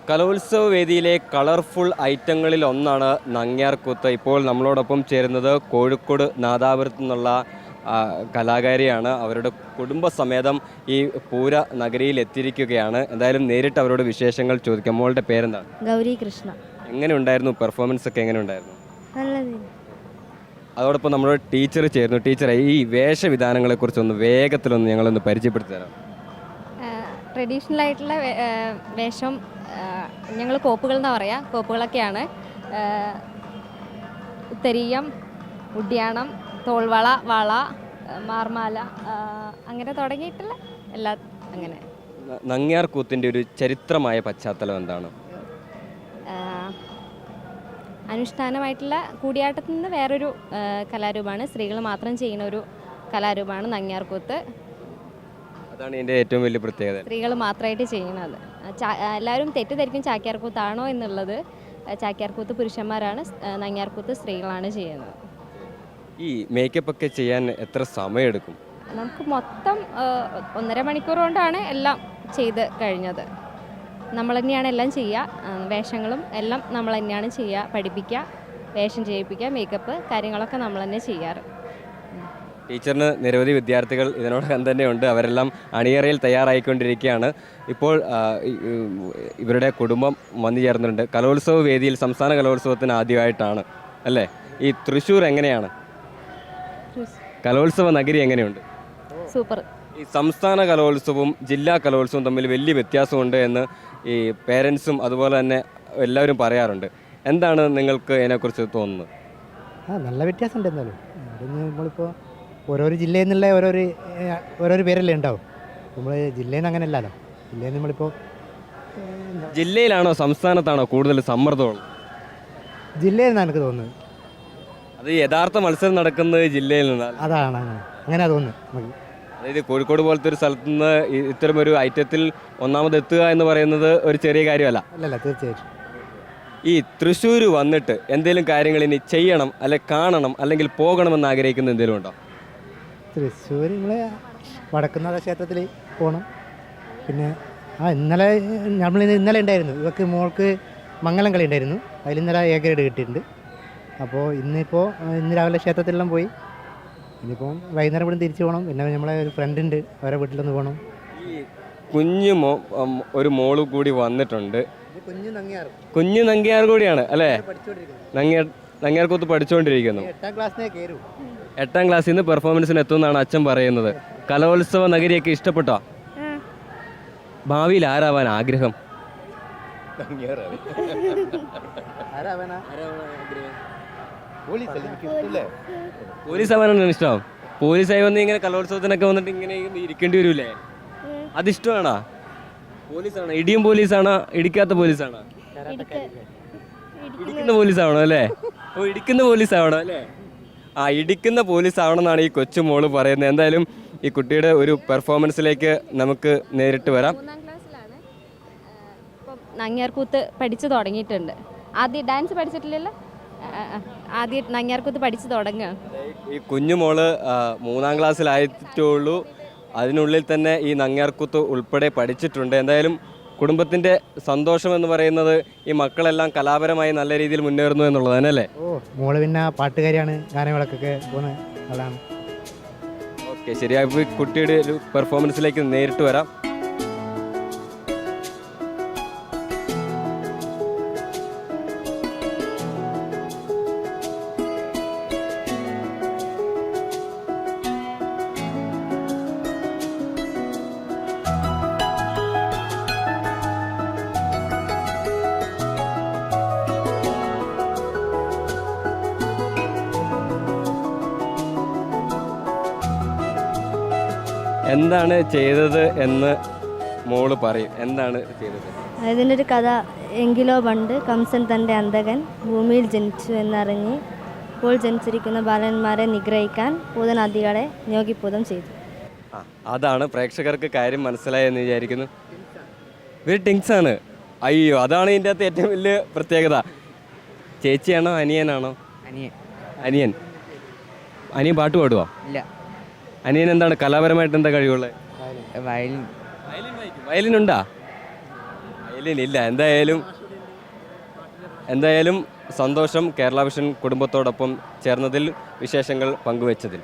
കലോത്സവ വേദിയിലെ കളർഫുൾ ഐറ്റങ്ങളിൽ ഒന്നാണ് നങ്ങ്യാർകൂത്ത്. ഇപ്പോൾ നമ്മളോടൊപ്പം ചേരുന്നത് കോഴിക്കോട് നാദാപുരത്തു നിന്നുള്ള കലാകാരിയാണ്. അവരുടെ കുടുംബസമേതം ഈ പൂര നഗരിയിൽ എത്തിയിരിക്കുകയാണ്. എന്തായാലും നേരിട്ട് അവരോട് വിശേഷങ്ങൾ ചോദിക്കാം. മോളുടെ പേരെന്താണ്? ഗൗരി കൃഷ്ണ. എങ്ങനെ ഉണ്ടായിരുന്നു പെർഫോമൻസ് ഒക്കെ? എങ്ങനെ ഉണ്ടായിരുന്നു? നല്ലത്. അതോടൊപ്പം നമ്മുടെ ടീച്ചർ ചേർന്നു. ടീച്ചറെ, ഈ വേഷവിധാനങ്ങളെക്കുറിച്ചൊന്ന് വേഗത്തിലൊന്ന് ഞങ്ങളൊന്ന് പരിചയപ്പെടുത്തി തരാം. ട്രഡീഷണൽ ആയിട്ടുള്ള വേഷം ഞങ്ങൾ കോപ്പുകൾ എന്നാ പറയുക, കോപ്പുകളൊക്കെയാണ്. തെരിയം, ഉഡ്യാണം, തോൾവള, വള, മാർമാല, അങ്ങനെ തുടങ്ങിയിട്ടുള്ള എല്ലാ അങ്ങനെ. നങ്ങ്യാർകൂത്തിൻ്റെ ഒരു ചരിത്രമായ പശ്ചാത്തലം എന്താണ്? അനുഷ്ഠാനമായിട്ടുള്ള കൂടിയാട്ടത്തിൽ നിന്ന് വേറൊരു കലാരൂപമാണ്. സ്ത്രീകൾ മാത്രം ചെയ്യുന്ന ഒരു കലാരൂപമാണ് നങ്ങ്യാർകൂത്ത്. അതാണ് ഇതിൻ്റെ ഏറ്റവും വലിയ പ്രത്യേകത. സ്ത്രീകൾ മാത്രമായിട്ട് ചെയ്യുന്നത്. എല്ലാവരും തെറ്റിദ്ധരിക്കും ചാക്യാർകൂത്താണോ എന്നുള്ളത്. ചാക്യാർകൂത്ത് പുരുഷന്മാരാണ്, നങ്ങ്യാർകൂത്ത് സ്ത്രീകളാണ് ചെയ്യുന്നത്. ഈ മേക്കപ്പ് ഒക്കെ ചെയ്യാൻ എത്ര സമയമെടുക്കും? നമുക്ക് മൊത്തം 1.5 മണിക്കൂർ കൊണ്ടാണ് എല്ലാം ചെയ്ത് കഴിഞ്ഞത്. നമ്മൾ തന്നെയാണ് എല്ലാം ചെയ്യുക. വേഷങ്ങളും എല്ലാം നമ്മൾ തന്നെയാണ് ചെയ്യുക, പഠിപ്പിക്കുക, വേഷം ചെയ്യിപ്പിക്കുക, മേക്കപ്പ് കാര്യങ്ങളൊക്കെ നമ്മൾ തന്നെ ചെയ്യാറ്. ടീച്ചറിന് നിരവധി വിദ്യാർത്ഥികൾ ഇതിനോടകം തന്നെയുണ്ട്. അവരെല്ലാം അണിയറയിൽ തയ്യാറായിക്കൊണ്ടിരിക്കുകയാണ്. ഇപ്പോൾ ഇവരുടെ കുടുംബം വന്നു ചേർന്നിട്ടുണ്ട്. കലോത്സവ വേദിയിൽ സംസ്ഥാന കലോത്സവത്തിന് ആദ്യമായിട്ടാണ് അല്ലേ? ഈ തൃശ്ശൂർ എങ്ങനെയാണ്? കലോത്സവ നഗരി എങ്ങനെയുണ്ട്? സൂപ്പർ. ഈ സംസ്ഥാന കലോത്സവവും ജില്ലാ കലോത്സവവും തമ്മിൽ വലിയ വ്യത്യാസമുണ്ട് എന്ന് ഈ പേരൻസും അതുപോലെ തന്നെ എല്ലാവരും പറയാറുണ്ട്. എന്താണ് നിങ്ങൾക്ക് ഇതിനെക്കുറിച്ച് തോന്നുന്നത്? നല്ല വ്യത്യാസമുണ്ട്. എന്നാലും നമ്മളിപ്പോൾ ഓരോരോ ജില്ലയിൽ നിന്നുള്ള ഓരോരോ പേരല്ലേ ഉണ്ടാവും. നമ്മൾ ജില്ലയിൽ നിന്ന് അങ്ങനെ അല്ലല്ലോ. ജില്ലയിൽ നമ്മളിപ്പോൾ ജില്ലയിലാണോ സംസ്ഥാനത്താണോ കൂടുതൽ സമ്മർദ്ദമുള്ളത്? ജില്ലയിൽ നിന്നാണ് എനിക്ക് തോന്നുന്നത്. അത് യഥാർത്ഥ മത്സരം നടക്കുന്നത് ജില്ലയിൽ നിന്നാണ്. അതാണ് അങ്ങനെ തോന്നുന്നത് നമുക്ക്. അതായത് കോഴിക്കോട് പോലത്തെ ഒരു സ്ഥലത്ത് നിന്ന് ഇത്തരമൊരു ഐറ്റത്തിൽ ഒന്നാമത് എത്തുക എന്ന് പറയുന്നത് ഒരു ചെറിയ കാര്യമല്ല. അല്ലല്ല, തീർച്ചയായിട്ടും. ഈ തൃശ്ശൂർ വന്നിട്ട് എന്തെങ്കിലും കാര്യങ്ങൾ ഇനി ചെയ്യണം, അല്ലെ കാണണം, അല്ലെങ്കിൽ പോകണമെന്ന് ആഗ്രഹിക്കുന്ന എന്തെങ്കിലും ഉണ്ടോ? തൃശ്ശൂർ നമ്മളെ വടക്കുന്നാഥ ക്ഷേത്രത്തിൽ പോകണം. പിന്നെ ഇന്നലെ ഉണ്ടായിരുന്നു, ഇവർക്ക് മോൾക്ക് മംഗലം കളി ഉണ്ടായിരുന്നു. അതിൽ ഇന്നലെ A ഗ്രേഡ് കിട്ടിയിട്ടുണ്ട്. അപ്പോൾ ഇന്ന് രാവിലെ ക്ഷേത്രത്തിലെല്ലാം പോയി. ഇനിയിപ്പോൾ വൈകുന്നേരം ഇവിടെ തിരിച്ചു പോകണം. പിന്നെ നമ്മളെ ഒരു ഫ്രണ്ട് ഉണ്ട്, അവരെ വീട്ടിലൊന്ന് പോകണം. ഈ ഒരു മോള് കൂടി വന്നിട്ടുണ്ട്. കുഞ്ഞു നങ്ങ്യാർ കൂടിയാണ് അല്ലേ? നങ്ങ്യാർകൂത്ത് പഠിച്ചുകൊണ്ടിരിക്കുന്നു. 8ാം ക്ലാസ്സിൽ നിന്ന് പെർഫോമൻസിന് എത്തുമെന്നാണ് അച്ഛൻ പറയുന്നത്. കലോത്സവ നഗരിയൊക്കെ ഇഷ്ടപ്പെട്ടോ? ഭാവിയിൽ ആരാവാൻ ആഗ്രഹം? പോലീസ് ആവാനാണ് ഇഷ്ടം. പോലീസായി വന്ന് ഇങ്ങനെ കലോത്സവത്തിനൊക്കെ വന്നിട്ട് ഇങ്ങനെ ഇരിക്കേണ്ടി വരൂലേ? അതിഷ്ടമാണോ? പോലീസാണോ? ഇടിയും പോലീസാണോ? ഇടിക്കാത്ത പോലീസാണോ? ഇടിക്കുന്ന പോലീസാവണോ അല്ലേ? ഓ, ഇടിക്കുന്ന പോലീസാവണോ അല്ലേ? ഇടിക്കുന്ന പോലീസ് ആവണമെന്നാണ് ഈ കൊച്ചു മോള് പറയുന്നത്. എന്തായാലും ഈ കുട്ടിയുടെ ഒരു പെർഫോമൻസിലേക്ക് നമുക്ക് നേരിട്ട് വരാം. 3ാം ക്ലാസ്സിലാണ്. ഇപ്പം നങ്ങ്യാർകൂത്ത് പഠിച്ചു തുടങ്ങിയിട്ടുണ്ട്. ആദ്യം ഡാൻസ് പഠിച്ചിട്ടില്ലല്ലോ, ആദ്യം നങ്ങ്യാർകൂത്ത് പഠിച്ചു തുടങ്ങുക. ഈ കുഞ്ഞുമോള് 3ാം ക്ലാസ്സിലായിട്ടുള്ളൂ. അതിനുള്ളിൽ തന്നെ ഈ നങ്ങ്യാർകൂത്ത് ഉൾപ്പെടെ പഠിച്ചിട്ടുണ്ട്. എന്തായാലും കുടുംബത്തിൻ്റെ സന്തോഷം എന്ന് പറയുന്നത് ഈ മക്കളെല്ലാം കലാപരമായി നല്ല രീതിയിൽ മുന്നേറുന്നു എന്നുള്ളത് തന്നെ അല്ലേ? മോള് പിന്നെ പാട്ടുകാരിയാണ്, ഗാനമേളക്കൊക്കെ പോകുന്നത്. അതാണ്. ഓക്കെ, ശരിയായി. കുട്ടിയുടെ ഒരു പെർഫോമൻസിലേക്ക് നേരിട്ട് വരാം. എന്താണ് ചെയ്തത് എന്ന് മോള് പറയും. എന്താണ് ചെയ്തത്? ഇതിൻ്റെ ഒരു കഥ. എങ്കിലോ പണ്ട് കംസൻ തൻ്റെ അന്തകൻ ഭൂമിയിൽ ജനിച്ചു എന്നറിഞ്ഞ് ഇപ്പോൾ ജനിച്ചിരിക്കുന്ന ബാലന്മാരെ നിഗ്രഹിക്കാൻ പൂതനാദികളെ നിയോഗിപ്പൂതം ചെയ്തു. അതാണ്. പ്രേക്ഷകർക്ക് കാര്യം മനസ്സിലായി എന്ന് വിചാരിക്കുന്നു. ഇവർ ടിങ്സാണ്. അയ്യോ, അതാണ് ഇതിൻ്റെ അകത്ത് ഏറ്റവും വലിയ പ്രത്യേകത. ചേച്ചിയാണോ അനിയനാണോ? അനിയൻ. അനിയൻ പാട്ട് പാടുവോ? ഇല്ല. അനിയൻ എന്താണ് കലാപരമായിട്ട് എന്താ കഴിവുള്ളത്? വയലിൻ. വയലിൻ ഉണ്ടാ? ഇല്ല എന്തായാലും സന്തോഷം കേരള വിഷൻ കുടുംബത്തോടൊപ്പം ചേർന്നതിൽ, വിശേഷങ്ങൾ പങ്കുവച്ചതിൽ.